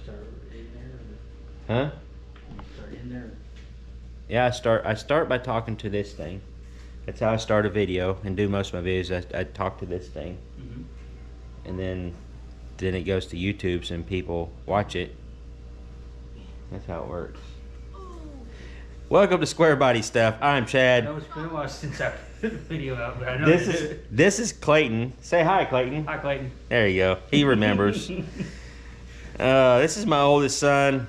start in there? Huh? You start in there? Yeah, I start by talking to this thing. That's how I start a video and do most of my videos. I talk to this thing, and then it goes to YouTube, so people watch it. That's how it works. Welcome to Squarebody Stuff. I'm Chad. I know it's been a while since I put the video out, but I know this is Clayton. Say hi, Clayton. Hi, Clayton. There you go. He remembers. This is my oldest son.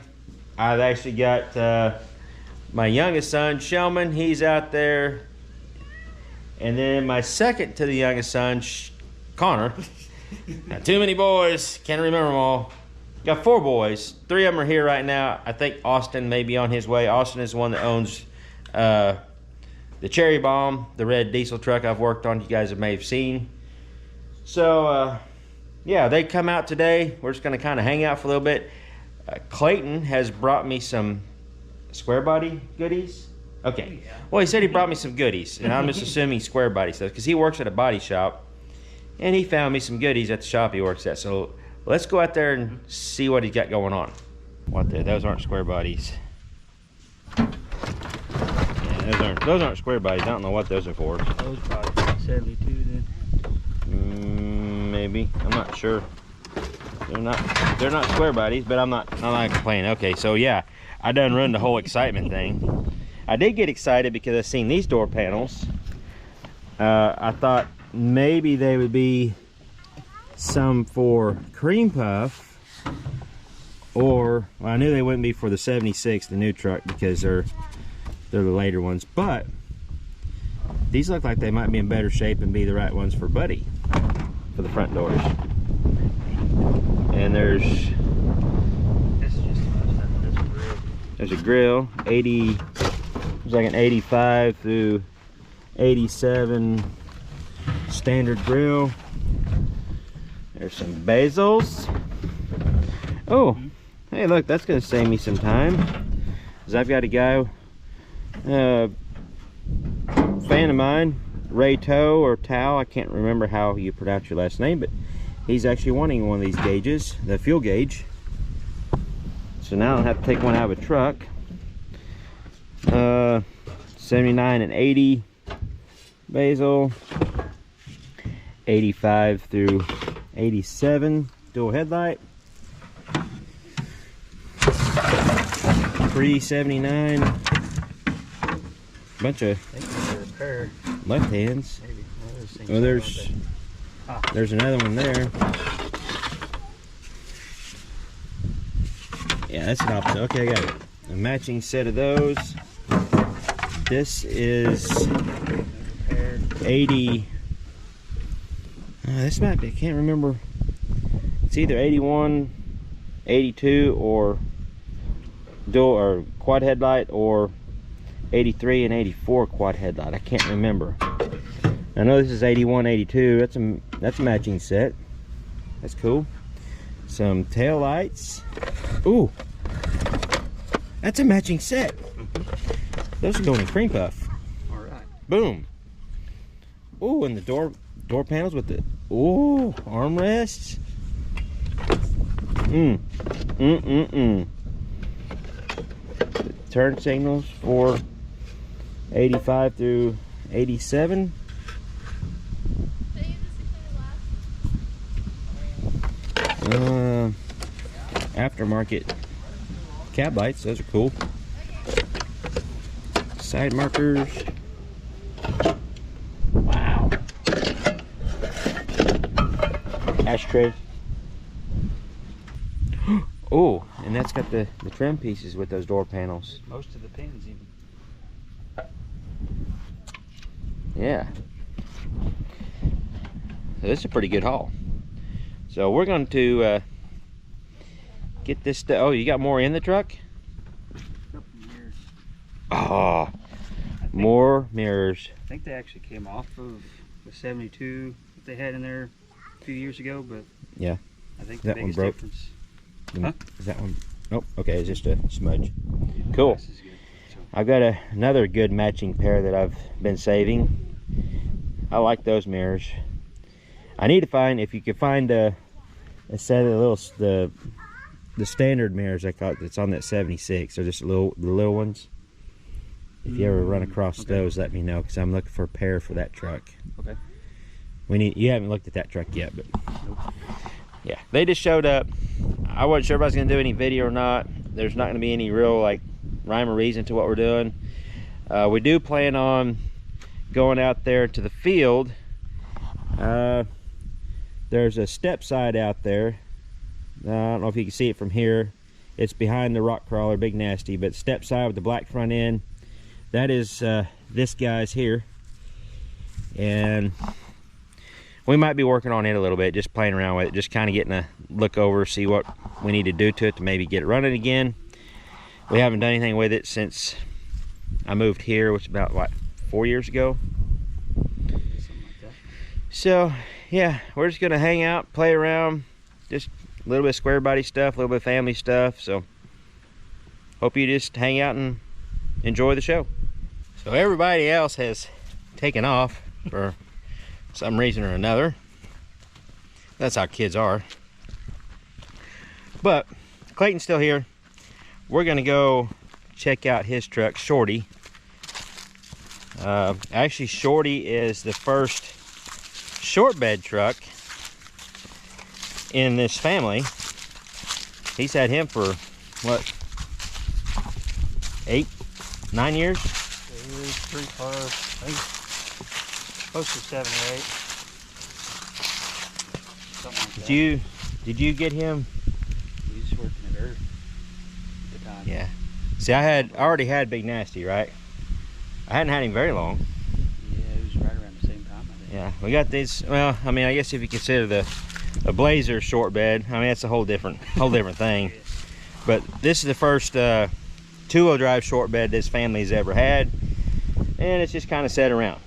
I've actually got my youngest son, Shelman. He's out there. And then my second to the youngest son, Connor. Not too many boys. Can't remember them all. Got 4 boys. 3 of them are here right now. I think Austin may be on his way. Austin is the one that owns the Cherry Bomb, the red diesel truck I've worked on. You guys may have seen. So, yeah, they come out today. We're just going to kind of hang out for a little bit. Clayton has brought me some Squarebody goodies. Okay. Well, he said he brought me some goodies, and I'm just assuming Squarebody stuff because he works at a body shop, and he found me some goodies at the shop he works at. So let's go out there and see what he's got going on. What the? Those aren't Squarebodies. Yeah, those aren't Squarebodies. I don't know what those are for. Those probably 72 then. Maybe. I'm not sure. They're not Squarebodies, but I'm not complaining. Okay, so yeah, I done ruined the whole excitement thing. I did get excited because I seen these door panels. I thought maybe they would be some for cream puff, or well, I knew they wouldn't be for the 76, the new truck, because they're the later ones. But these look like they might be in better shape and be the right ones for Buddy for the front doors. And there's a grill, 80. It's like an 85 through 87 standard grill. There's some bezels. Oh, hey, look, that's gonna save me some time, because I've got a guy, fan of mine, Ray Toe or Tao, I can't remember how you pronounce your last name, but he's actually wanting one of these gauges, the fuel gauge. So now I don't have to take one out of a truck. 79 and 80 basil, 85 through 87 dual headlight, 379, bunch of left hands. Oh, there's another one there. Yeah, that's an opposite. Okay, I got a matching set of those. This is 80. This might be, I can't remember. It's either 81, 82, or dual or quad headlight, or 83 and 84 quad headlight. I can't remember. I know this is 81, 82. That's a matching set. That's cool. Some tail lights. Ooh, that's a matching set. Those are going in cream puff. All right. Boom. Ooh, and the door panels with the armrests. The turn signals for 85 through 87. Aftermarket cab lights, those are cool. Side markers. Wow. Ashtray. Oh, and that's got the trim pieces with those door panels. Most of the pins even. Yeah. So this is a pretty good haul. So we're going to get this stuff. Oh, you got more in the truck? Oh, more mirrors. I think they actually came off of the 72 that they had in there a few years ago, but yeah, I think that the one biggest broke. difference. Huh? Is that one? Nope. Okay, it's just a smudge. Cool. This is good. So, I've got another good matching pair that I've been saving. I like those mirrors. I need to find, if you could find a set of the the standard mirrors I caught that's on that 76. They're just the little ones. If you ever run across those, let me know, because I'm looking for a pair for that truck. Okay. You haven't looked at that truck yet, but Nope. yeah, they just showed up. I wasn't sure if I was going to do any video or not. There's not going to be any real like rhyme or reason to what we're doing. We do plan on going out there to the field. There's a step side out there. I don't know if you can see it from here. It's behind the rock crawler, Big Nasty, but step side with the black front end. That is this guy's here, and we might be working on it a little bit, just playing around with it, just kind of getting a look over, see what we need to do to it to maybe get it running again. We haven't done anything with it since I moved here, which is about what, 4 years ago. Something like that. So yeah, we're just gonna hang out, play around, just a little bit of Squarebody stuff, a little bit of family stuff. So hope you just hang out and enjoy the show. So everybody else has taken off for some reason or another. That's how kids are. But Clayton's still here. We're gonna go check out his truck, Shorty. Actually, Shorty is the first short bed truck in this family. He's had him for what, 8, 9 years? Pretty far, I think close to 7 or 8. Something like that. Did you get him? He was working at Earth at the time. Yeah. See, I already had Big Nasty, right? I hadn't had him very long. Yeah, it was right around the same time, I think. Yeah, we got these. Well, I mean, I guess if you consider the Blazer short bed, I mean, that's a whole different thing. Yeah. But this is the first two-wheel drive short bed this family's ever had, and it's just kind of set around.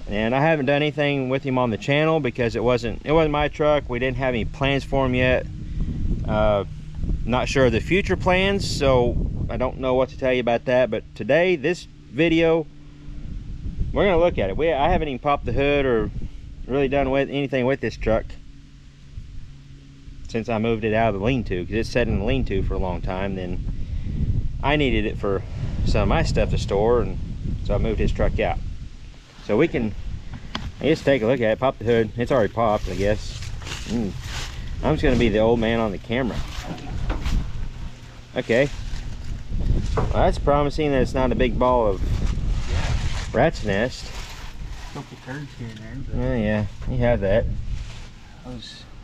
And I haven't done anything with him on the channel because it wasn't my truck. We didn't have any plans for him yet. Not sure of the future plans, so I don't know what to tell you about that. But today, this video, we're gonna look at it. I haven't even popped the hood or really done anything with this truck since I moved it out of the lean-to, because it's sat in the lean-to for a long time. Then I needed it for some of my stuff to store, and so I moved his truck out. So we can, I guess, take a look at it, pop the hood. It's already popped, I guess. I'm just gonna be the old man on the camera. Okay. Well, that's promising that it's not a big ball of rat's nest. Couple turds here and there. Oh yeah, you have that.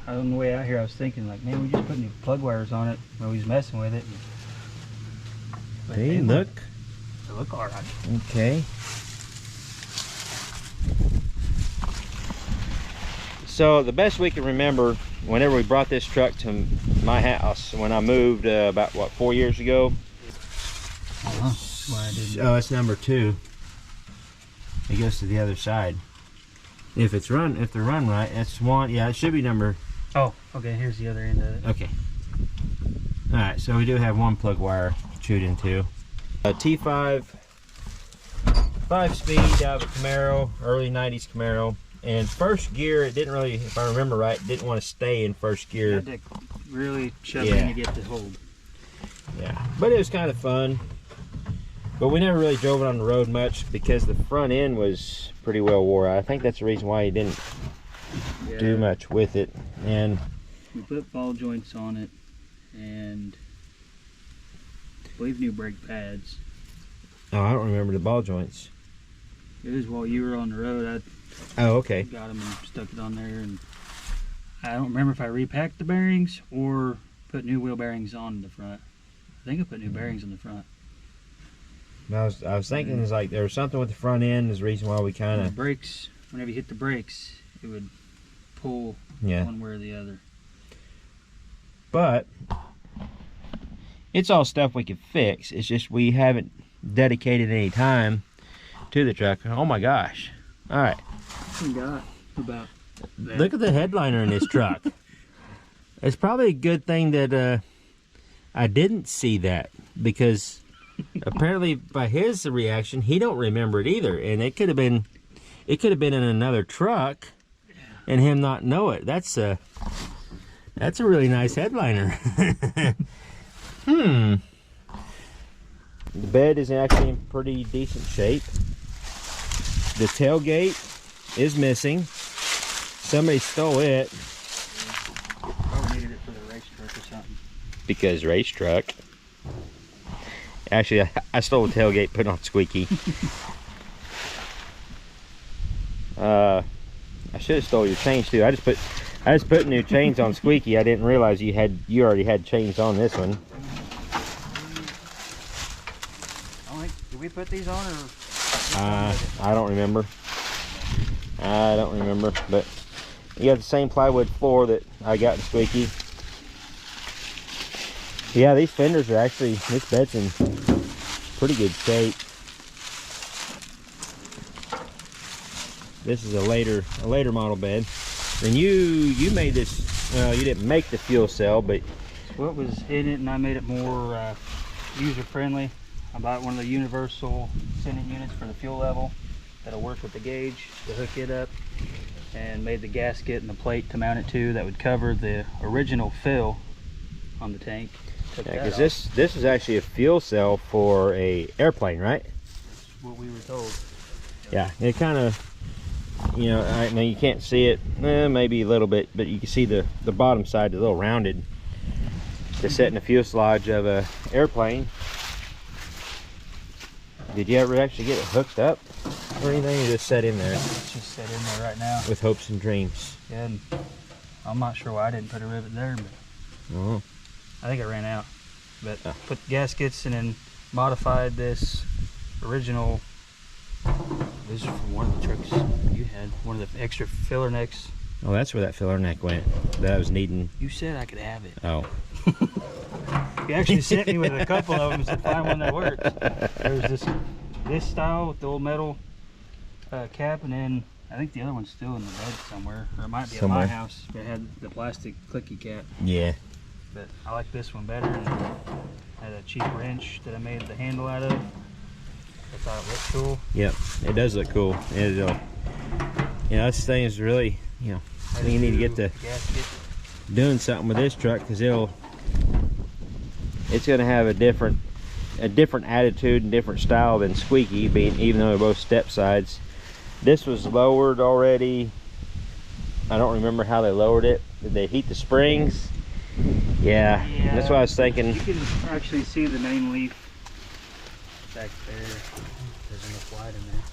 On the way out here, I was thinking, like, man, we just put new plug wires on it while we was messing with it. But Hey, they look. look all right. Okay. So the best we can remember, whenever we brought this truck to my house when I moved about what, 4 years ago. That's why I didn't. Oh, it's number 2. It goes to the other side. If they're run right, that's 1. Yeah, it should be number. Oh, okay. Here's the other end of it. Okay. All right, so we do have 1 plug wire chewed into. A T5 5-speed out of a Camaro, early 90s Camaro. And first gear, it didn't really, if I remember right, didn't want to stay in first You gear. had to really shove it in to get the hold. Yeah, but it was kind of fun. But we never really drove it on the road much because the front end was pretty well wore out. I think that's the reason why he didn't do much with it. And we put ball joints on it, and I believe new brake pads. oh, I don't remember the ball joints. It was while you were on the road. Oh, I okay. got them and stuck it on there, and I don't remember if I repacked the bearings or put new wheel bearings on the front. I think I put new bearings on the front. I was thinking it's like there was something with the front end is the reason why we kind The of, brakes, whenever you hit the brakes, it would pull yeah. one way or the other. But it's all stuff we can fix. It's just we haven't dedicated any time to the truck. Oh my gosh. All right. Forgot about that. Look at the headliner in this truck. It's probably a good thing that I didn't see that, because apparently by his reaction, he don't remember it either. And it could have been in another truck and him not know it. That's That's a really nice headliner. The bed is actually in pretty decent shape. The tailgate is missing. Somebody stole it. Probably needed it for the race truck or something. Because race truck. Actually, I stole the tailgate, put it on Squeaky. I should have stole your chains too. I just put new chains on Squeaky. I didn't realize you already had chains on this one. Did we put these on or? I don't remember. But you got the same plywood floor that I got in Squeaky. Yeah, these fenders are actually, this bed's in pretty good shape. This is a later model bed. And you made this, well, you didn't make the fuel cell, but What was in it, and I made it more user friendly. I bought one of the universal sending units for the fuel level that'll work with the gauge to hook it up, and made the gasket and the plate to mount it to that would cover the original fill on the tank. yeah, because this is actually a fuel cell for a airplane, right? That's what we were told. Yeah, it kind of, you know, I mean, you can't see it, maybe a little bit, but you can see the bottom side, a little rounded, to set in the fuselage of a airplane. Did you ever actually get it hooked up or anything? You just set in there? It's just set in there right now. With hopes and dreams. Yeah, and I'm not sure why I didn't put a rivet there, but Oh. I think it ran out. But put the gaskets and then modified this original. This is from one of the trucks you had, one of the extra filler necks. Oh, that's where that filler neck went. That I was needing. You said I could have it. Oh. You actually sent me with a couple of them to find one that works. There's this style with the old metal cap, and then I think the other one's still in the bed somewhere, or it might be at my house, but it had the plastic clicky cap. Yeah. But I like this one better, and had a cheap wrench that I made the handle out of. I thought it looked cool. Yep, it does look cool. You know, this thing is really, you know, I think you need to get to doing something with this truck, because it's going to have a different attitude and different style than Squeaky, even though they're both step sides. This was lowered already. I don't remember how they lowered it. Did they heat the springs? Yeah, that's what I was thinking. You can actually see the main leaf back there. There's enough light in there.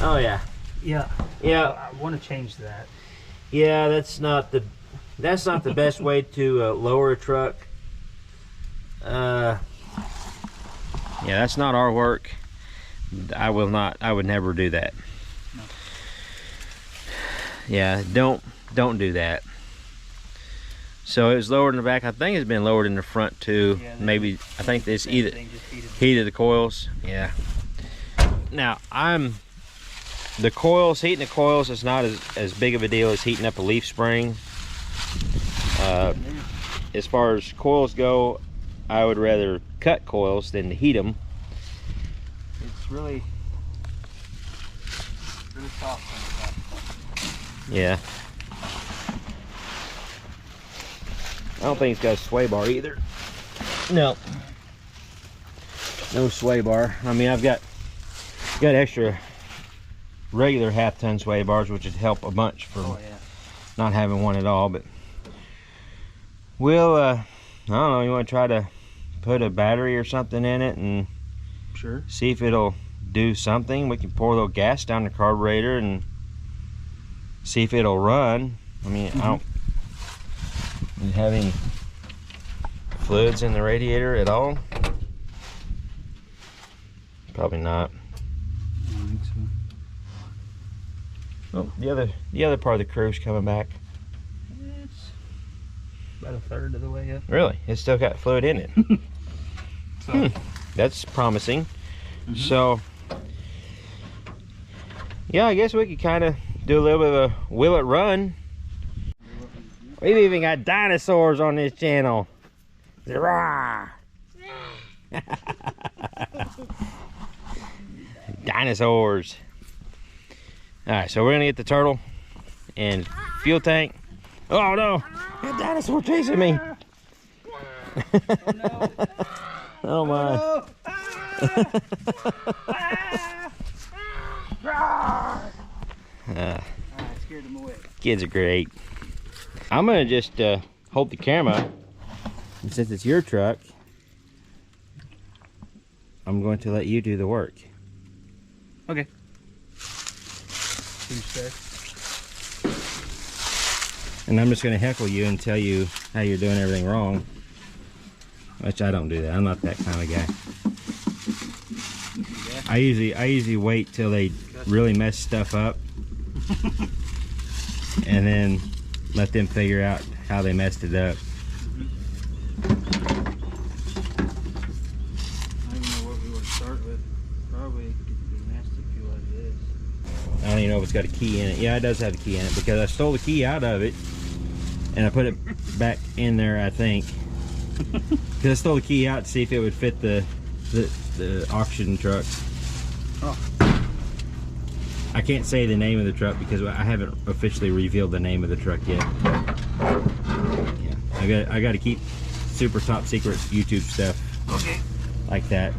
Oh yeah. Yeah. Yeah. I want to change that. Yeah, that's not the best way to lower a truck. Yeah, that's not our work. I would never do that. No. Yeah, don't do that. So it was lowered in the back. I think it's been lowered in the front too. Yeah, maybe I think it's either heated the coils. Yeah. Now the coils, heating the coils is not as big of a deal as heating up a leaf spring. As far as coils go, I would rather cut coils than to heat them. It's really soft on the top. Yeah. I don't think it's got a sway bar either. No sway bar. I mean, I've got extra regular half-ton sway bars, which would help a bunch for not having one at all. But we'll I don't know, you want to try to put a battery or something in it and sure, see if it'll do something. We can pour a little gas down the carburetor and see if it'll run. I mean, I don't have any fluids in the radiator at all. Probably not. I don't think so. Oh, the other part of the crew's coming back. It's about a third of the way up. Really? It's still got fluid in it. So. That's promising. So yeah, I guess we could kind of do a little bit of a will it run. We've even got dinosaurs on this channel. Dinosaurs. All right, so we're gonna get the turtle and fuel tank, Oh no! A dinosaur chasing me! Oh no! Oh my! Oh, no. I scared him away. Kids are great. I'm gonna just hold the camera, and since it's your truck, I'm going to let you do the work. Okay. And I'm just gonna heckle you and tell you how you're doing everything wrong. Which I don't do that. I'm not that kind of guy. Yeah. I usually wait till they really mess stuff up, and then let them figure out how they messed it up. I don't even know what we want to start with. Probably get the Diagnostics fuel out of this. I don't even know if it's got a key in it. Yeah, it does have a key in it because I stole the key out of it and I put it back in there, I think. Because I stole the key out to see if it would fit the auction truck. Oh. I can't say the name of the truck because I haven't officially revealed the name of the truck yet. Yeah, I got to keep super top secret YouTube stuff. Okay. Like that.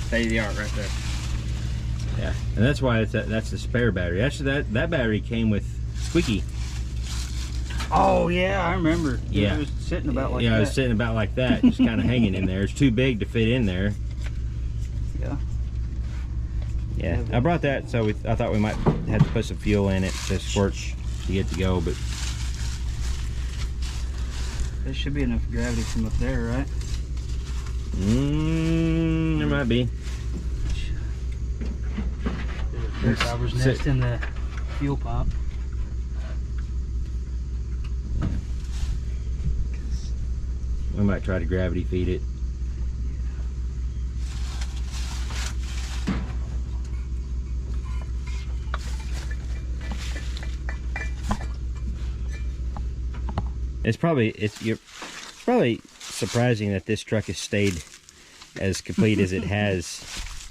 State of the art right there. Yeah, and that's why that's the spare battery. Actually, that battery came with Squeaky. Oh yeah, I remember. Yeah, it was sitting about like that. that. It was sitting about like that, just kind of hanging in there. It's too big to fit in there. Yeah. Yeah, I brought that, so I thought we might have to put some fuel in it to squirt to get to go, but there should be enough gravity from up there, right? there might be. There's a fiber's nest in the fuel pump. We might try to gravity feed it. It's probably surprising that this truck has stayed as complete as it has,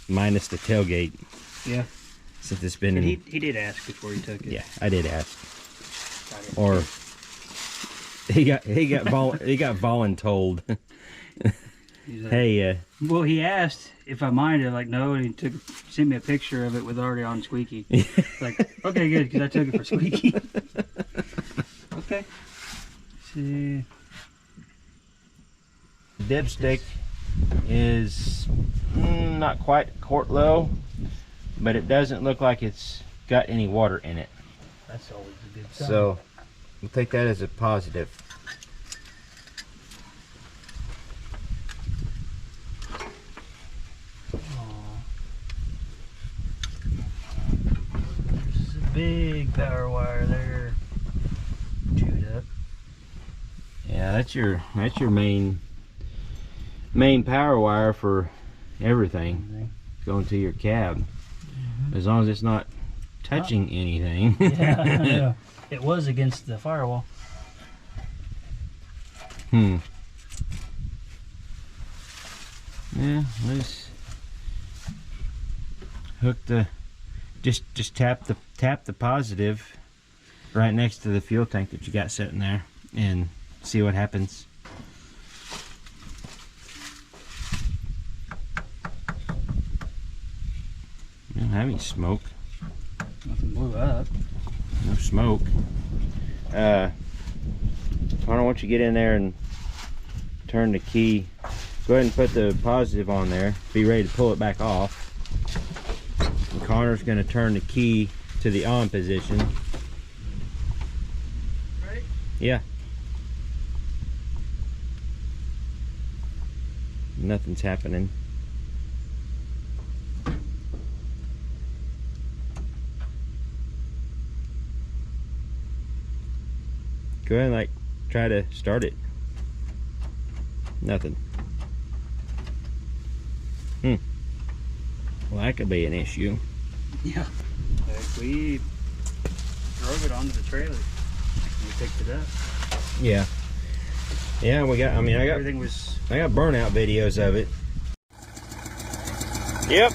minus the tailgate. Yeah. Since it's been He did ask before he took it. Yeah, I did ask. Or he got voluntold. Like, Hey, well, he asked if I minded. Like, no, and he sent me a picture of it with already on Squeaky. Like, okay, good, because I took it for Squeaky. Okay. See. dipstick is not quite quart low, but it doesn't look like it's got any water in it. That's always a good sign. So we'll take that as a positive. There's a big power wire there, chewed up. Yeah, that's your main power wire for everything going to your cab. As long as it's not touching anything. Yeah, it was against the firewall. Yeah, let's hook the just tap the positive right next to the fuel tank that you got sitting there and see what happens. We don't have any smoke. Nothing blew up. No smoke. I don't want you to get in there and turn the key. Go ahead and put the positive on there. Be ready to pull it back off. And Connor's going to turn the key to the on position. Ready? Yeah. Nothing's happening. Go ahead and try to start it. Nothing. Well, that could be an issue. Yeah. We drove it onto the trailer and we picked it up. Yeah. Yeah, we got, Everything was... I got burnout videos of it. Yep.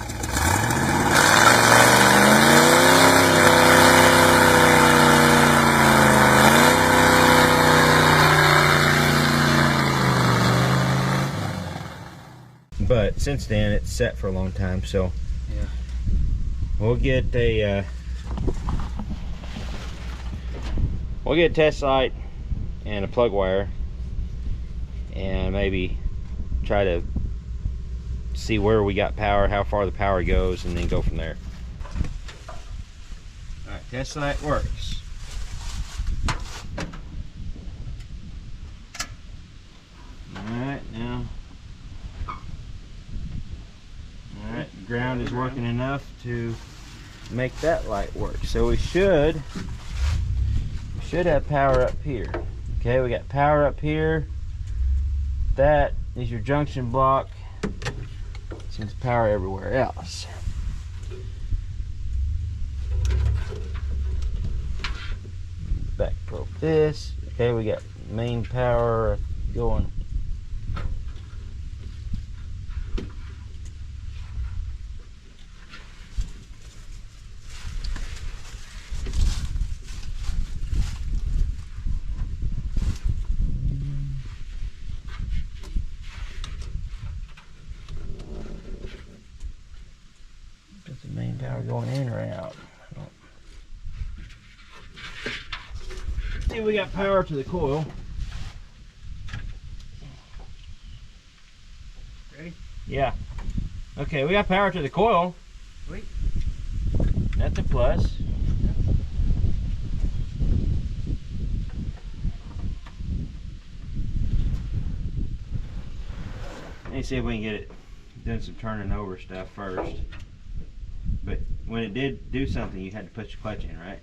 since then it's set for a long time. So yeah, we'll get a test light and a plug wire, and maybe try to see where we got power, how far the power goes, and then go from there. All right, test light works. Alright, now. Alright, the ground is working enough to make that light work. So we should have power up here. Okay, we got power up here. That is your junction block. Sends power everywhere else. Back probe this. Okay, we got main power going. Got the main power going in or out. See, we got power to the coil. Ready? Yeah. Okay, we got power to the coil. Sweet. That's a plus. Let me see if we can get it doing some turning over stuff first. But when it did do something, you had to push the clutch in, right?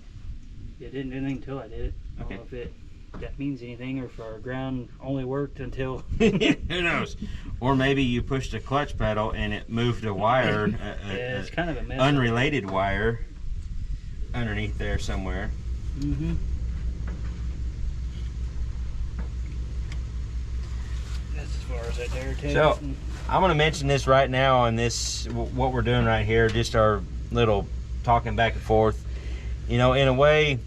It didn't do anything until I did it. I don't Okay. know if that means anything, or if our ground only worked until. Who knows? Or maybe you pushed a clutch pedal and it moved a wire, Yeah, it's kind of a mess. unrelated wire, underneath there somewhere. Mm-hmm. That's as far as I dare take. So, I'm going to mention this right now on this, what we're doing right here, just our little talking back and forth. You know, in a way,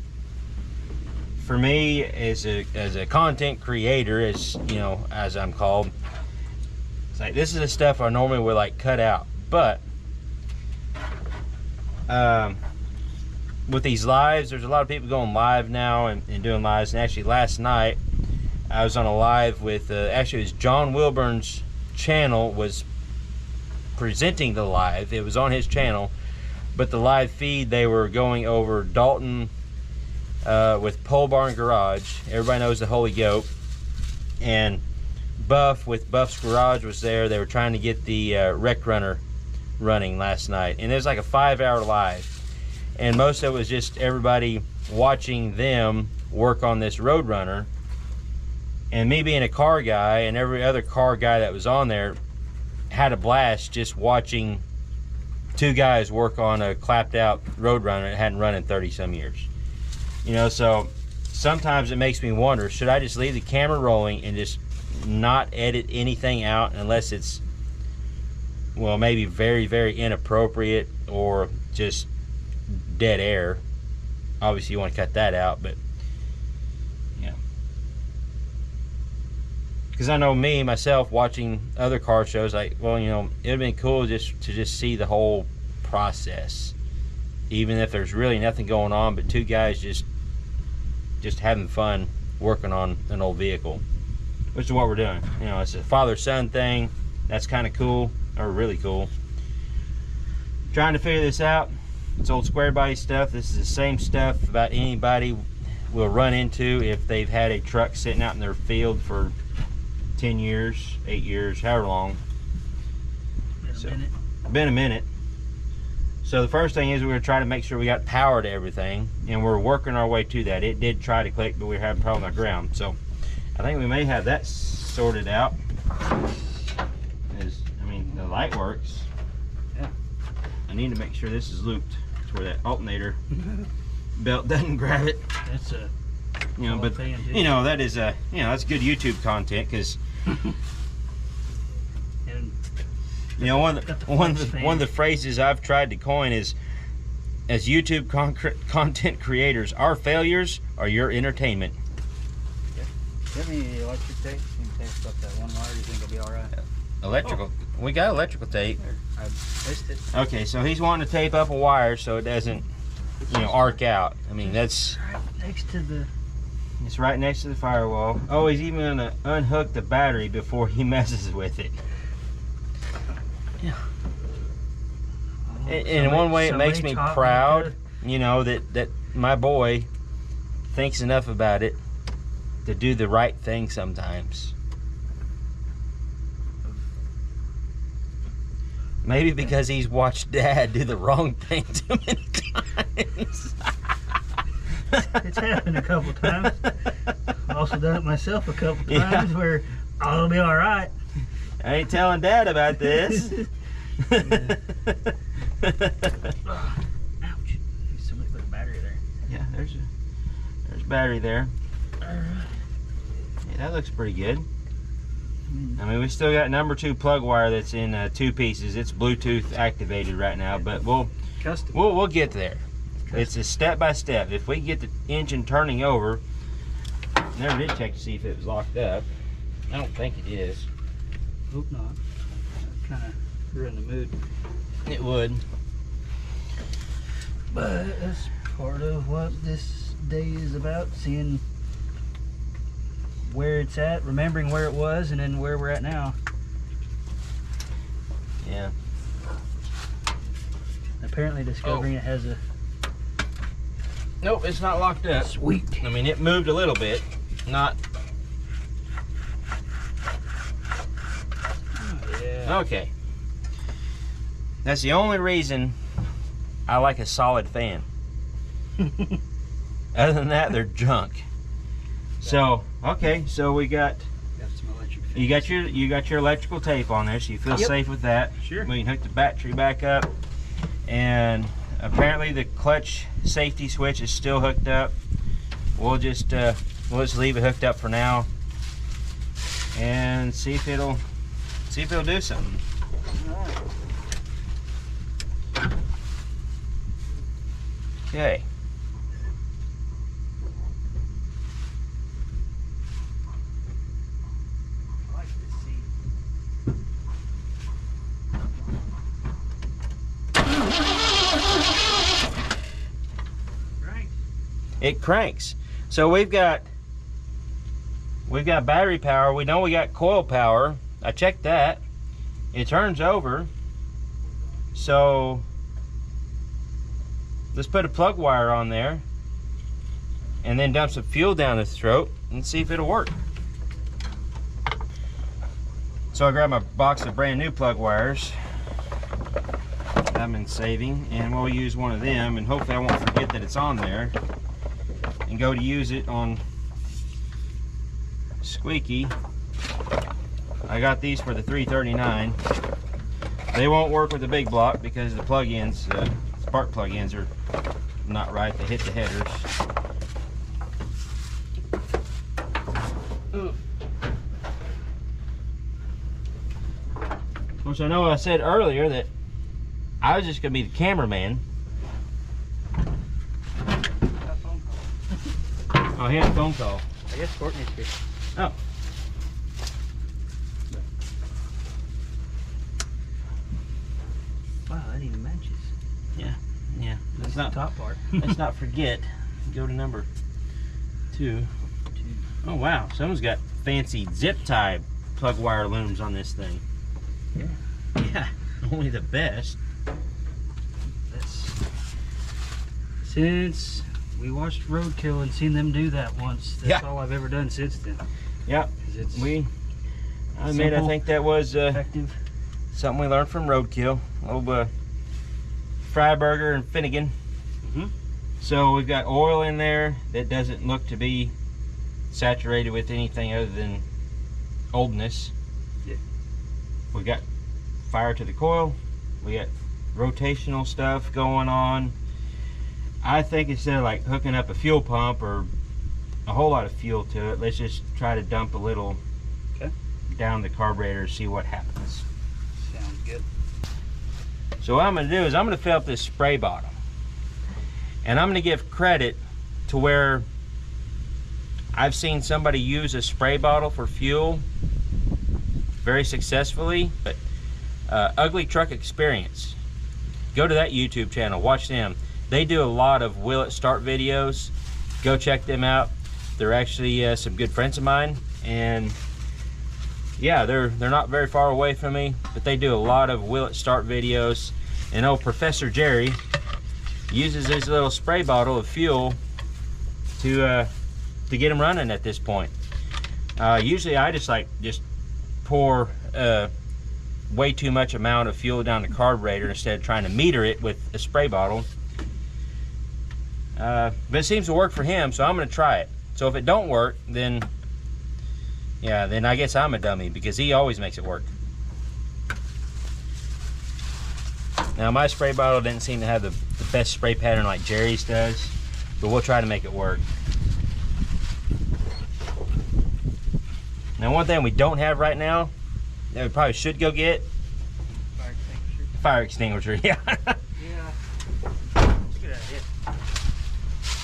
for me as a content creator, as you know, as I'm called, it's like this is the stuff I normally would like cut out. But with these lives, there's a lot of people going live now and doing lives. And actually, last night I was on a live with actually it was John Wilburn's channel was presenting the live. It was on his channel, but the live feed they were going over Dalton with Pole Barn Garage. Everybody knows the Holy Goat, and Buff with Buff's Garage was there. They were trying to get the Wreck Runner running last night, and it was like a 5-hour live, and most of it was just everybody watching them work on this Road Runner. And me being a car guy, and every other car guy that was on there had a blast just watching two guys work on a clapped out Road Runner that hadn't run in 30 some years. You know, so sometimes it makes me wonder, should I just leave the camera rolling and just not edit anything out unless it's, well, maybe very, very inappropriate or just dead air. Obviously you want to cut that out, but yeah. Because I know me, myself, watching other car shows, like, well, you know, it would have been cool just to see the whole process. Even if there's really nothing going on, but two guys just having fun working on an old vehicle, which is what we're doing. You know, it's a father-son thing. That's kind of cool, or really cool. Trying to figure this out. It's old Squarebody stuff. This is the same stuff about anybody will run into if they've had a truck sitting out in their field for 10 years, 8 years, however long. Been a minute. So the first thing is we're going to try to make sure we got power to everything, and we're working our way to that. It did try to click, but we were having a problem with our ground. So I think we may have that sorted out. I mean, the light works. Yeah. I need to make sure this is looped to where that alternator belt doesn't grab it. That's a, you know, but you know, that is a, you know, that's good YouTube content, because you know, one of the phrases I've tried to coin is, as YouTube content creators, our failures are your entertainment. Do you have any electric tape? You can tape up that one wire. Do you think it'll be all right? Electrical. We got electrical tape. I missed it. Okay, so he's wanting to tape up a wire so it doesn't, arc out. I mean, that's right next to the... It's right next to the firewall. Oh, he's even gonna unhook the battery before he messes with it. Yeah. And in one way, it makes me proud, that my boy thinks enough about it to do the right thing sometimes. Maybe because he's watched Dad do the wrong thing too many times. It's happened a couple times. I've also done it myself a couple times where I'll be all right. I ain't telling Dad about this. Ouch. Somebody put a battery there. Yeah, there's battery there. Yeah, that looks pretty good. I mean, we still got number 2 plug wire that's in 2 pieces. It's Bluetooth activated right now, but we'll get there. It's a step by step. If we get the engine turning over, never did check to see if it was locked up. I don't think it is. Hope not. Kind of ruin the mood. It would. But that's part of what this day is about, seeing where it's at, remembering where it was, and then where we're at now. Yeah. Apparently discovering it has a... Nope, it's not locked up. Sweet. I mean, it moved a little bit. Not... Oh, yeah. Okay. That's the only reason I like a solid fan. Other than that, they're junk. So, okay, so we got some electric fans. you got your electrical tape on there, so you feel safe with that. Sure. We can hook the battery back up, and apparently the clutch safety switch is still hooked up. We'll just leave it hooked up for now, and see if it'll do something. All right. Okay. I like this seat. Right. It cranks. So we've got battery power. We know we got coil power. I checked that. It turns over. So let's put a plug wire on there and then dump some fuel down his throat and see if it'll work. So I grabbed my box of brand new plug wires I've been saving, and we'll use one of them, and hopefully I won't forget that it's on there and go to use it on Squeaky. I got these for the 339. They won't work with the big block because the plug-ins, spark plug-ins are not right. They hit the headers. Which I know I said earlier that I was just going to be the cameraman. Got a phone call. Oh, he had a phone call. I guess Courtney's here. Oh. Wow, that even matches. Yeah. That's not the top part. Let's not forget. Go to number 2. Oh wow, someone's got fancy zip tie plug wire looms on this thing. Yeah. Yeah, only the best. That's... Since we watched Roadkill and seen them do that once, that's all I've ever done since then. Yep. It's I admit, I think that was effective. something we learned from Roadkill. Old Freiberger and Finnegan. So we've got oil in there that doesn't look to be saturated with anything other than oldness. Yeah. We got fire to the coil. We got rotational stuff going on. I think instead of like hooking up a fuel pump or a whole lot of fuel to it, let's just try to dump a little down the carburetor and see what happens. Sounds good. So what I'm going to do is I'm going to fill up this spray bottle, and I'm going to give credit to where I've seen somebody use a spray bottle for fuel very successfully, but Ugly Truck Experience. Go to that YouTube channel, watch them. They do a lot of will it start videos. Go check them out. They're actually some good friends of mine, and yeah, they're not very far away from me, but they do a lot of will it start videos. And old Professor Jerry uses his little spray bottle of fuel to get them running at this point. Usually I just pour way too much amount of fuel down the carburetor instead of trying to meter it with a spray bottle. But it seems to work for him, so I'm gonna try it. So if it don't work, then yeah, then I guess I'm a dummy, because he always makes it work. Now my spray bottle didn't seem to have the best spray pattern like Jerry's does, but we'll try to make it work. Now one thing we don't have right now that we probably should go get, fire extinguisher. Yeah. Yeah. That's a good idea.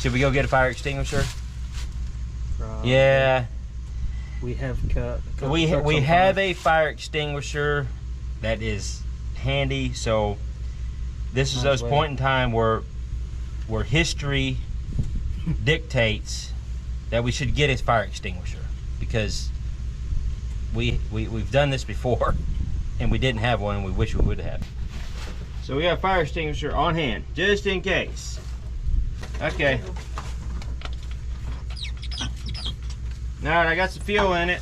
Should we go get a fire extinguisher? Probably. Yeah. We have We have a fire extinguisher that is handy, so this is those point in time where history dictates that we should get a fire extinguisher, because we've done this before and we didn't have one, and we wish we would have. So we got a fire extinguisher on hand just in case. Okay. All right, I got some fuel in it.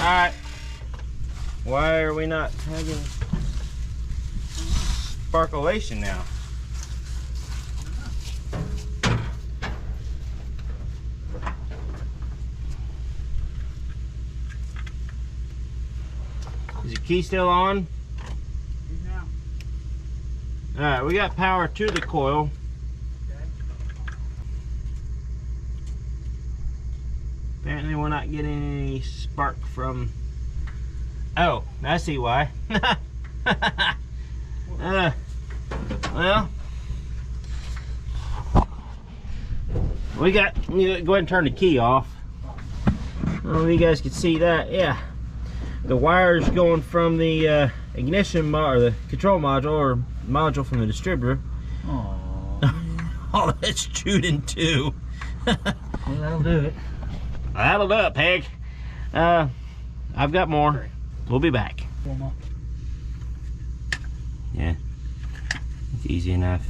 Alright, why are we not having sparklation now? Is the key still on? Alright, we got power to the coil. Apparently we're not getting any spark from... Oh, I see why. Well, we got... Go ahead and turn the key off. Oh, you guys can see that. Yeah, the wires going from the ignition or the control module or module from the distributor. Oh, that's chewed in two. Well, that'll do it. That'll do it, pig. I've got more. We'll be back. One more. Yeah, it's easy enough.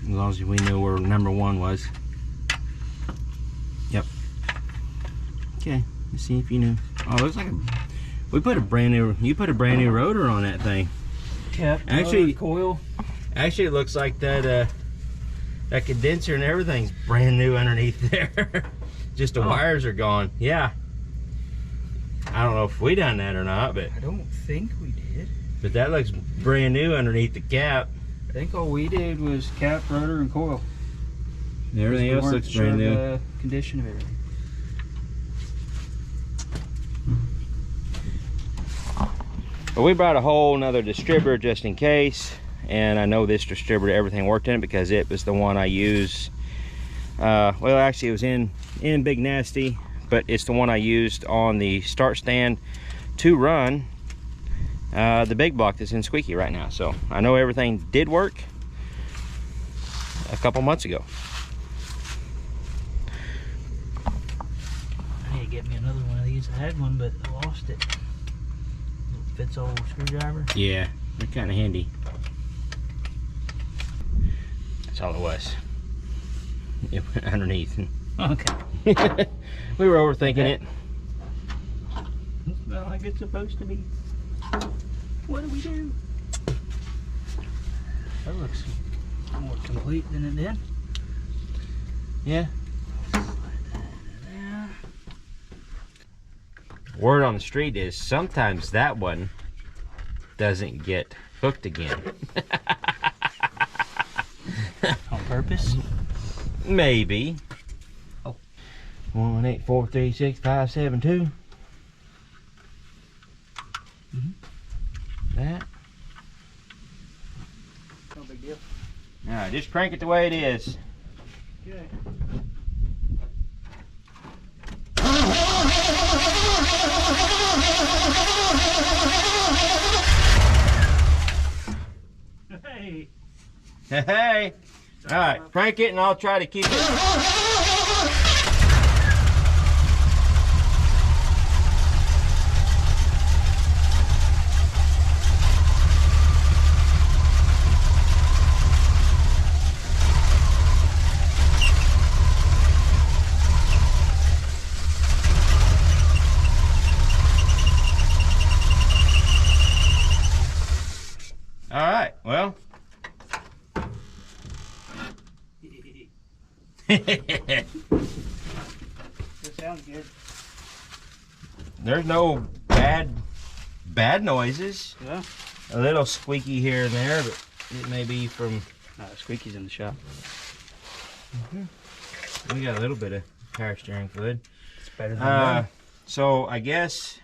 As long as we know where number one was. Yep. Okay, let's see if you know. Oh, it looks like we put a brand new. You put a brand new rotor on that thing. Yep. Actually, coil. Actually, it looks like that that condenser and everything's brand new underneath there. Just the wires are gone. Yeah. I don't know if we done that or not, but I don't think we did. But that looks brand new underneath the cap. I think all we did was cap, rotor, and coil. Everything else looks brand new. The condition of everything. But we brought a whole nother distributor just in case, and I know this distributor, everything worked in it because it was the one I used. Well, actually it was in Big Nasty, but it's the one I used on the start stand to run the big block that's in Squeaky right now. So I know everything did work a couple months ago. I need to get me another one of these. I had one, but I lost it. Fits old screwdriver. Yeah, they're kind of handy. That's all it was. It went underneath. Okay. We were overthinking it. Well, like it's supposed to be. What do we do? That looks more complete than it did. Yeah. word on the street is sometimes that one doesn't get hooked again. On purpose? Maybe. Oh. 1-843-6572. That. No big deal. Alright, just crank it the way it is. Okay. Hey. Hey. Alright, crank it and I'll try to keep it. Alright, well. That sounds good. There's no bad noises. Yeah. A little squeaky here and there, but it may be from... Squeaky's in the shop. We got a little bit of power steering fluid. It's better than that. So I guess...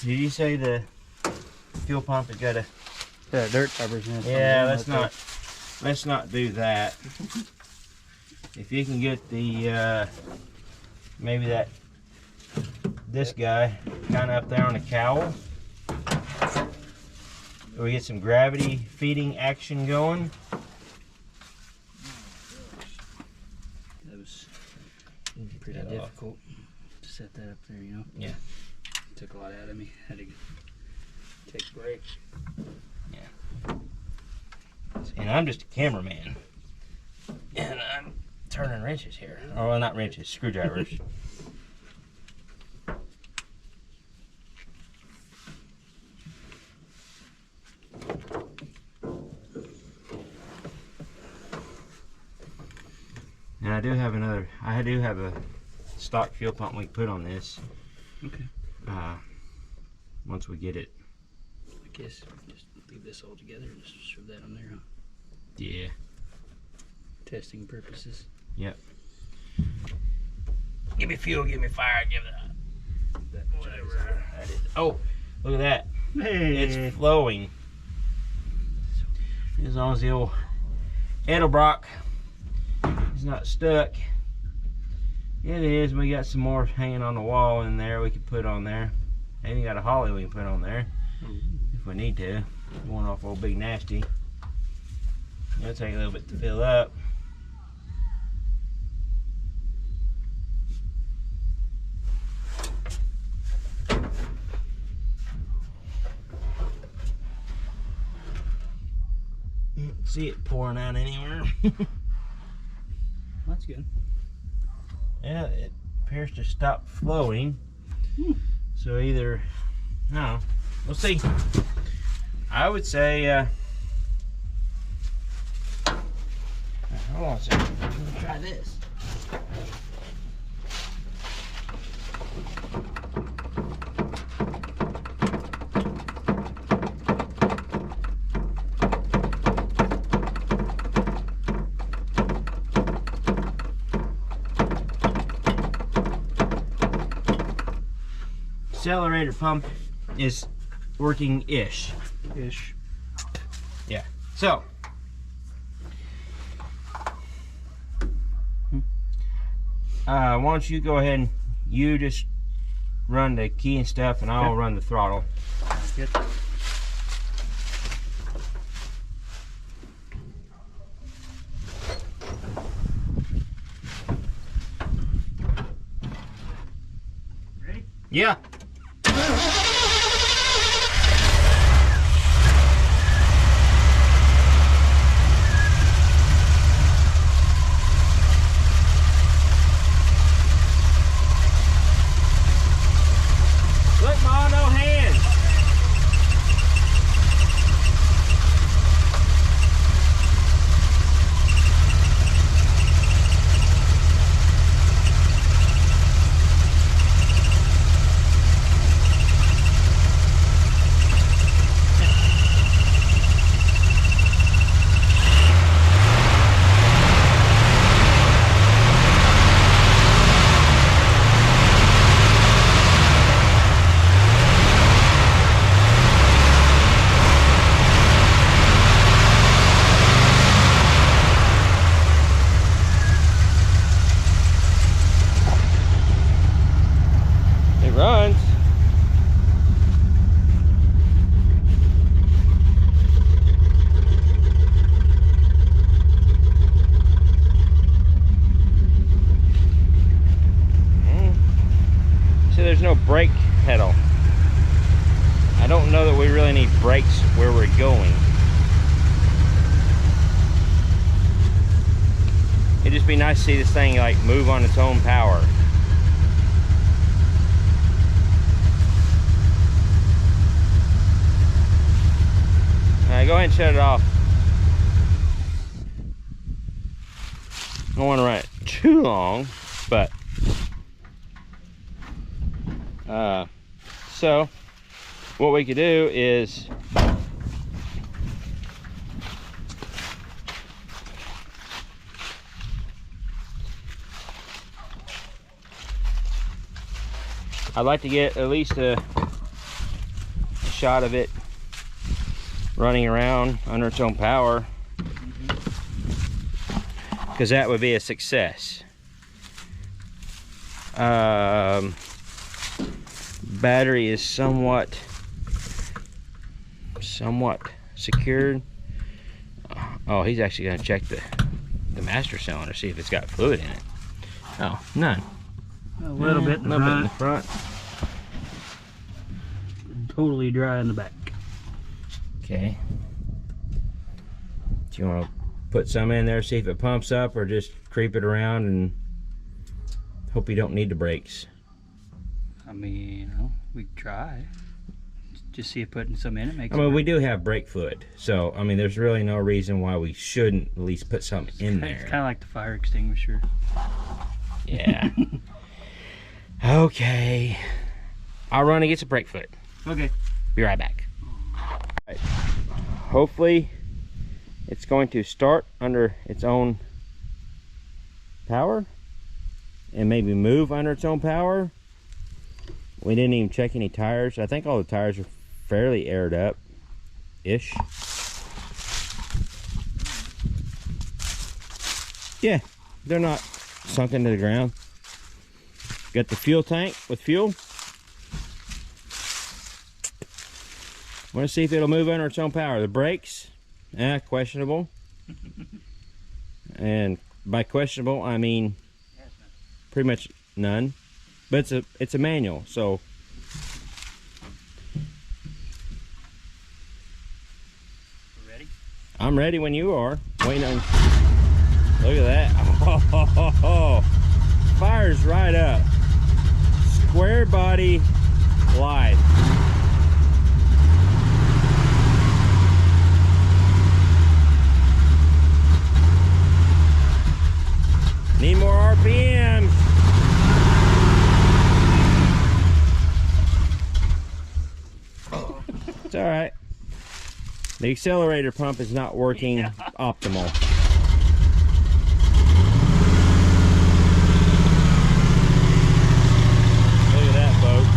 Did you say the fuel pump has got a... Yeah, dirt covers in it. Yeah, let's not do that. If you can get the maybe this guy kind of up there on the cowl, we get some gravity feeding action going. That was pretty difficult to set that up there, you know. Yeah. Took a lot out of me. Had to take a break. And I'm just a cameraman. And I'm turning wrenches here. Oh, well, not wrenches, screwdrivers. And I do have a stock fuel pump we can put on this. Okay. Once we get it. I guess just leave this all together and just shove that on there, huh? Yeah. Testing purposes. Yep. Give me fuel, give me fire, give that. Whatever. That is. Oh, look at that. Hey. It's flowing. As long as the old Edelbrock is not stuck. It is. We got some more hanging on the wall in there we could put on there. And you got a holly we can put on there if we need to. One off old Big Nasty. It'll take a little bit to fill up. Don't see it pouring out anywhere. That's good. Yeah, it appears to stop flowing. So either, no, we'll see. I would say, hold on a second. I'm gonna try this. Accelerator pump is working-ish. Yeah. So, why don't you go ahead and you just run the key and stuff, and I'll run the throttle. Good. Ready? Yeah. Look, Ma, no hands. I don't know that we really need brakes where we're going. It'd just be nice to see this thing like move on its own power. Alright, go ahead and shut it off. I don't want to run it too long, but so what we could do is I'd like to get at least a shot of it running around under its own power, because that would be a success. Battery is somewhat secured. Oh, he's actually going to check the master cylinder, see if it's got fluid in it. Oh, none. A little bit in the front. Totally dry in the back. Okay. Do you want to put some in there, see if it pumps up, or just creep it around and hope you don't need the brakes? I mean, you know, we could try. Just see if putting some in it makes. I mean, we do have brake fluid, so I mean, there's really no reason why we shouldn't at least put something in there. It's kind of like the fire extinguisher. Yeah. Okay. I'll run and get some brake fluid. Okay. Be right back. Right. Hopefully, it's going to start under its own power and maybe move under its own power. We didn't even check any tires. I think all the tires are fairly aired up ish. Yeah, they're not sunk into the ground. Got the fuel tank with fuel. Want to see if it'll move under its own power. The brakes, questionable. And by questionable, I mean pretty much none. But it's a manual, so. Ready? I'm ready when you are. Waiting on. Look at that. Oh, fires right up. Squarebody live. Need more RPMs. It's all right. The accelerator pump is not working optimal. Look at that, folks.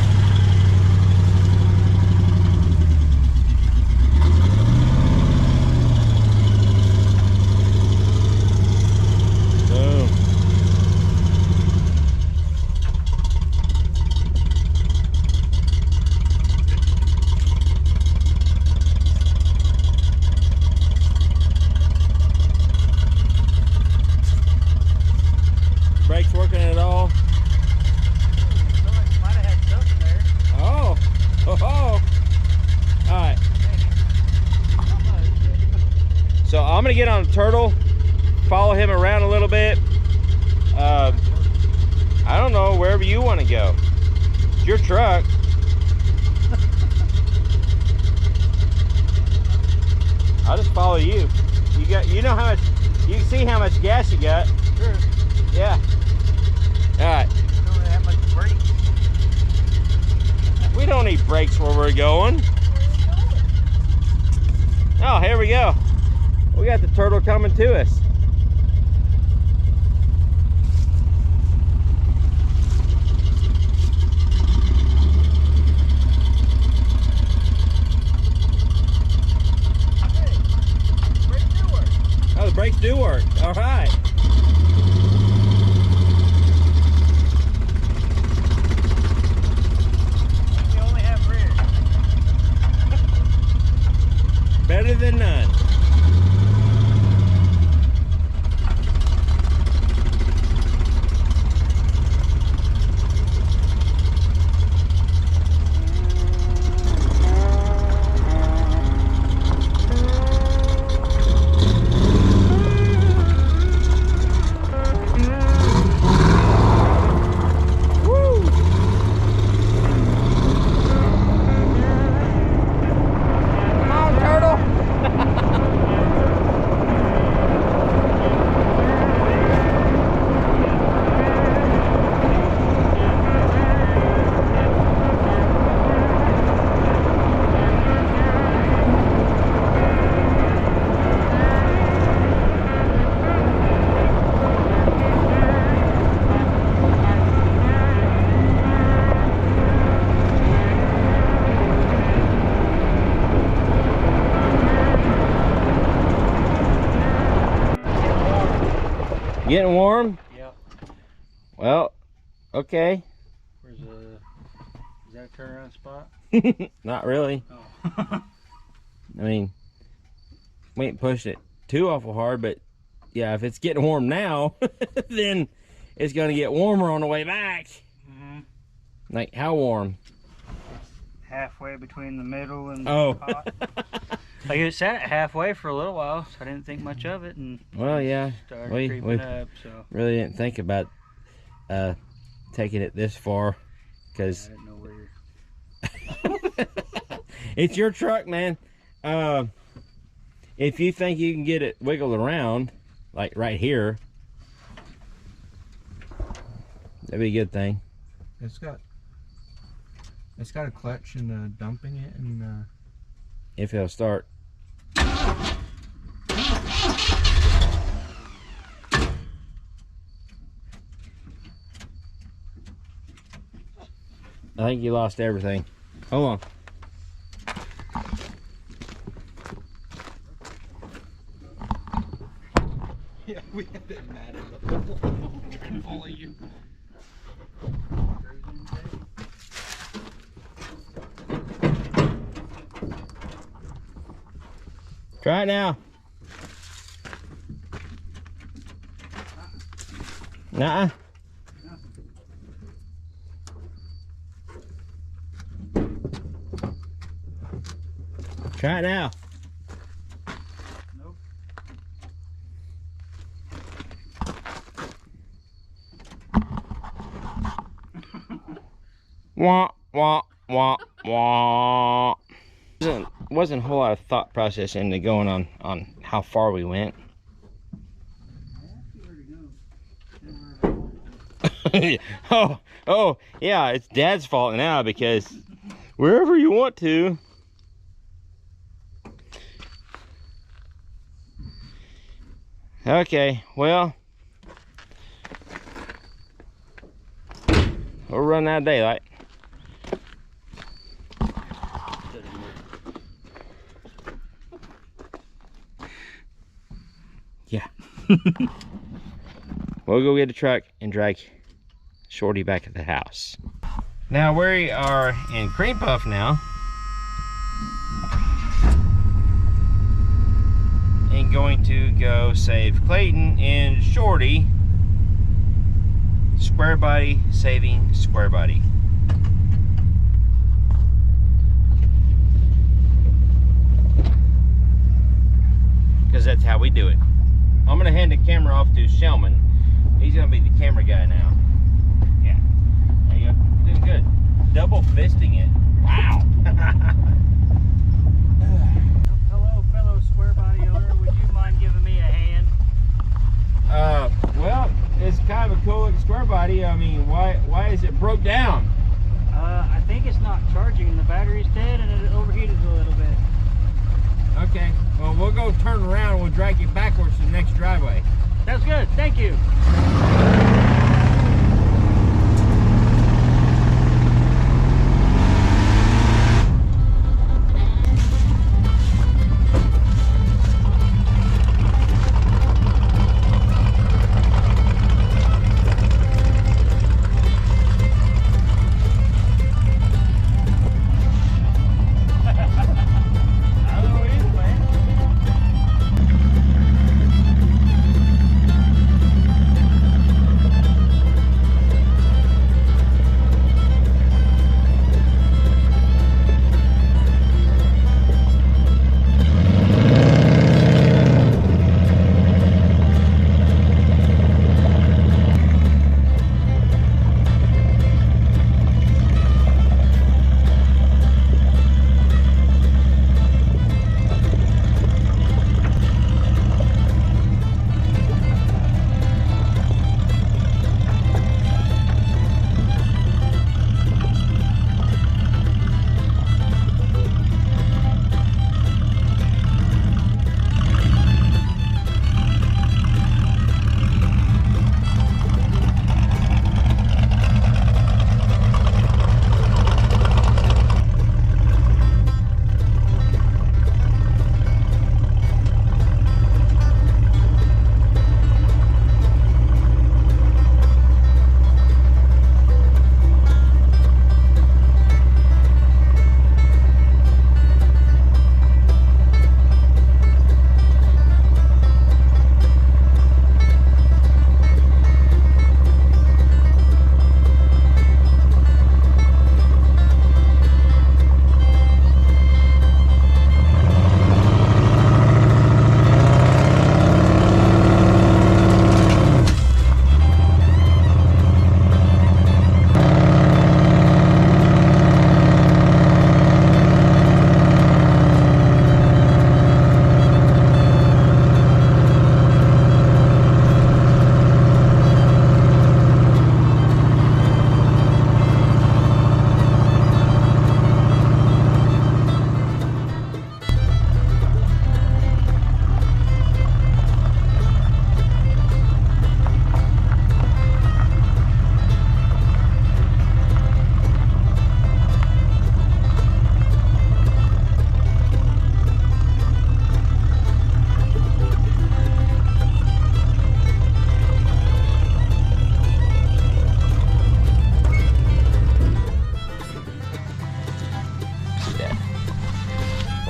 Boom. Brakes working at all? Might have had stuff in there. Oh, all right. So I'm gonna get on a turtle, follow him around a little bit. I don't know, wherever you want to go. It's your truck. I'll just follow you. You know how much, you can see how much gas you got. Sure. Yeah. All right. You don't have much brakes. We don't need brakes where we're going. Oh, here we go. We got the turtle coming to us. Oh, the brakes do work. All right. You only have rear. Better than none. Getting warm? Yep. Well, okay. Where's is that a turnaround spot? Not really. Oh. I mean, we ain't pushed it too awful hard, but yeah, if it's getting warm now, then it's gonna get warmer on the way back. Mm-hmm. Like, how warm? Halfway between the middle and the Oh. pot. Like it sat halfway for a little while, so I didn't think much of it, and Well, yeah, started we creeping up. So really didn't think about taking it this far, because I didn't know where you're... it's your truck, man. If you think you can get it wiggled around, like right here, that'd be a good thing. It's got a clutch and dumping it, and If it'll start. I think you lost everything. Hold on. yeah, we have been mad at the whole trying to follow you. Try it now. Nuh-uh. Try it now. Nope. Wah, wah, wah, wah. Wasn't a whole lot of thought process into going on how far we went. oh, yeah, it's Dad's fault now, because wherever you want to. Okay, well, we'll run out of daylight. Yeah. We'll go get a truck and drag Shorty back at the house. Now we are in Cream Puff now. And going to go save Clayton and Shorty. Squarebody saving Squarebody. Because that's how we do it. I'm gonna hand the camera off to Shellman. He's gonna be the camera guy now. Yeah, there you go. Doing good. Double fisting it. Wow. Hello, fellow Squarebody owner. Would you mind giving me a hand? Well, it's kind of a cool looking Squarebody. I mean, why is it broke down? I think it's not charging. The battery's dead and it overheated a little bit. Okay, well, we'll go turn around and we'll drag you backwards to the next driveway. Sounds good. Thank you.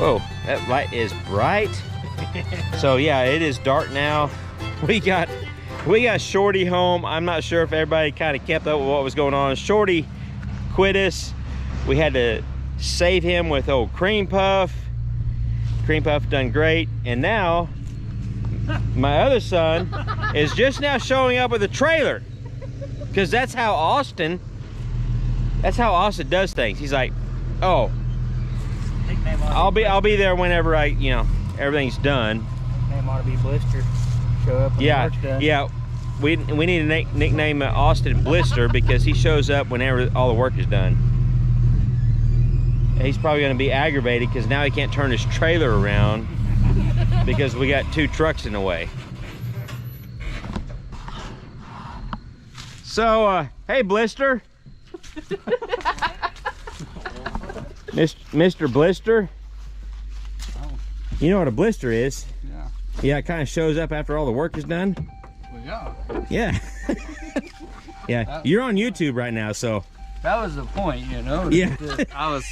Whoa, that light is bright. So yeah, it is dark now. We got Shorty home. I'm not sure if everybody kind of kept up with what was going on. Shorty quit us. We had to save him with old Cream Puff. Cream Puff done great. And now my other son is just now showing up with a trailer, because that's how Austin does things. He's like, oh, I'll be there whenever everything's done. Name ought to be Blister. Show up when the work's done. Yeah. We need to nickname Austin Blister because he shows up whenever all the work is done. And he's probably going to be aggravated because now he can't turn his trailer around because we got 2 trucks in the way. So, hey Blister. Mr. Blister. You know what a blister is? Yeah. Yeah, it kind of shows up after all the work is done. Well, yeah. Yeah. Yeah, you're on YouTube right now, so. That was the point, you know. Yeah. I was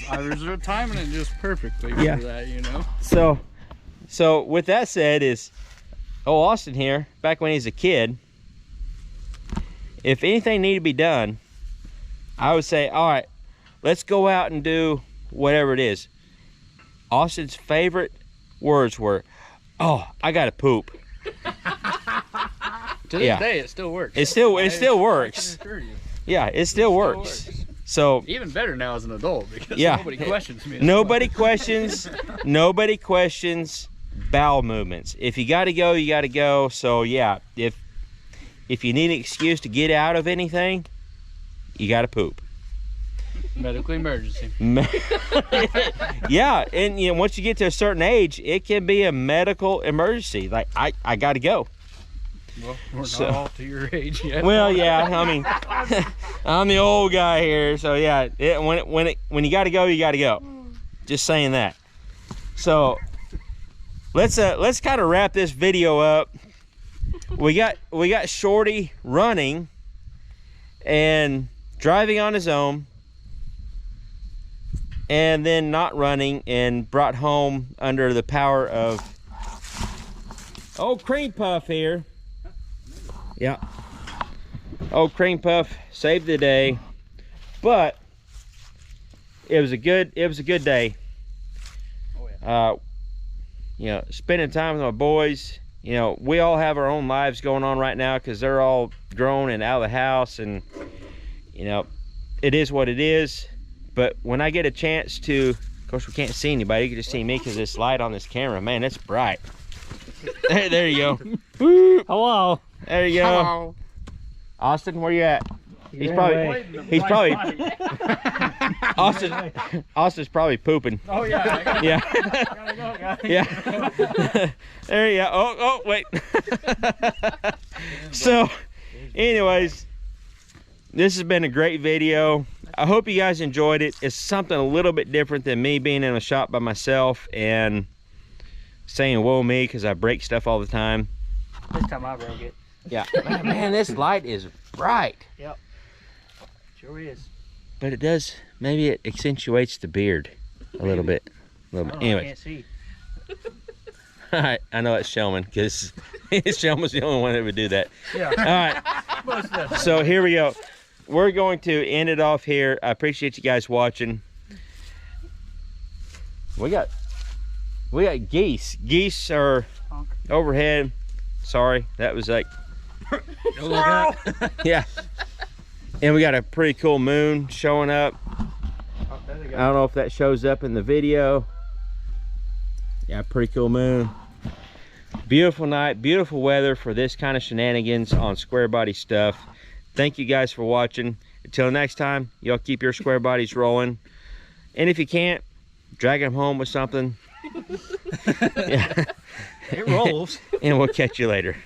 timing it just perfectly for that, you know. So with that said is, Austin here, back when he was a kid, if anything needed to be done, I would say, all right, let's go out and do whatever it is. Austin's favorite words were, oh, I gotta poop. To this day, it still works. It still works. I can assure you. Yeah, it still works. So even better now as an adult because yeah, nobody questions me. Nobody questions bowel movements. If you gotta go, you gotta go. So yeah, if you need an excuse to get out of anything, you gotta poop. Medical emergency. Yeah, and you know, once you get to a certain age, it can be a medical emergency. Like I gotta go. Well, we're not all to your age yet. Well, yeah, I mean, I'm the old guy here, so yeah. When you gotta go, you gotta go. Just saying that. So let's kind of wrap this video up. We got Shorty running and driving on his own, and then not running and brought home under the power of old Cream Puff here. Yeah. Old Cream Puff saved the day, but it was a good day. You know, spending time with my boys. You know, we all have our own lives going on right now because they're all grown and out of the house, and you know, it is what it is. But when I get a chance to, of course we can't see anybody, you can just see me because this light on this camera, man, it's bright. There you go. Woo. Hello. There you go. Hello. Austin, where you at? He's probably Austin's probably pooping. Oh yeah. Yeah. Gotta go, guys. Yeah. There you go. Oh wait. So anyways, this has been a great video. I hope you guys enjoyed it. It's something a little bit different than me being in a shop by myself and saying whoa me because I break stuff all the time. This time I broke it. Yeah. Man, this light is bright. Yep. Sure is. But it does, maybe it accentuates the beard a little bit. Anyway. I can't see. Alright, I know it's Shellman because Shellman's the only one that would do that. Yeah. Alright. So here we go. We're going to end it off here. I appreciate you guys watching. We got geese. Geese are overhead. Sorry, that was like yeah. And we got a pretty cool moon showing up. I don't know if that shows up in the video. Yeah, pretty cool moon. Beautiful night, beautiful weather for this kind of shenanigans on Squarebody stuff. Thank you guys for watching. Until next time, y'all keep your square bodies rolling. And if you can't, drag them home with something. Yeah. It rolls. And we'll catch you later.